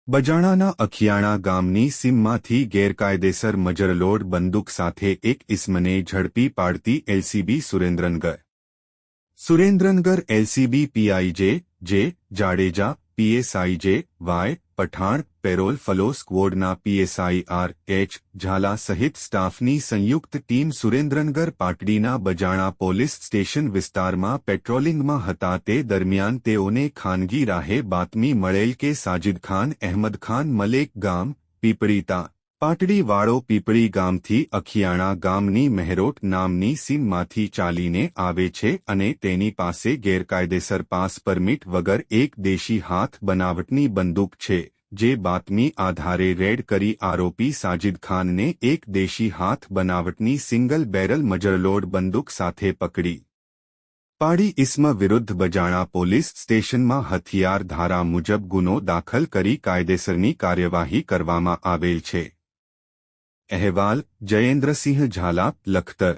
બજાણાના અખિયાણા ગામની સીમમાંથી ગેરકાયદેસર મજરલોડ બંદૂક સાથે એક ઇસમને ઝડપી પાડતી LCB Surendranagar LCB PI J Jadeja PSI J Y Pathan parole furlough સ્ક્વોડના પીએસઆઈ આર.એચ. ઝાલા સહિત સ્ટાફની સંયુક્ત ટીમ સુરેન્દ્રનગર પાટડીના બજાણા પોલીસ સ્ટેશન વિસ્તારમાં પેટ્રોલિંગમાં હતા તે દરમિયાન તેઓને ખાનગી રાહે બાતમી મળેલ કે સાજિદ ખાન અહેમદ ખાન મલેક ગામ પીપળીતા પાટડીવાળો પીપળી ગામથી અખિયાણા ગામની મહેરોટ નામની સીમમાંથી ચાલીને આવે છે અને તેની પાસે ગેરકાયદેસર પાસ પરમિટ વગર એક દેશી હાથ બનાવટની બંદૂક છે જે બાતમી આધારે રેડ કરી આરોપી સાજિદ ખાનને એક દેશી હાથ બનાવટની સિંગલ બેરલ મજરલોડ બંદૂક સાથે પકડી પાડી ઇસમ વિરુદ્ધ બજાણા પોલીસ સ્ટેશનમાં હથિયાર ધારા મુજબ ગુનો દાખલ કરી કાયદેસરની કાર્યવાહી કરવામાં આવેલ છે। અહેવાલ જયેન્દ્રસિંહ ઝાલા લખતર।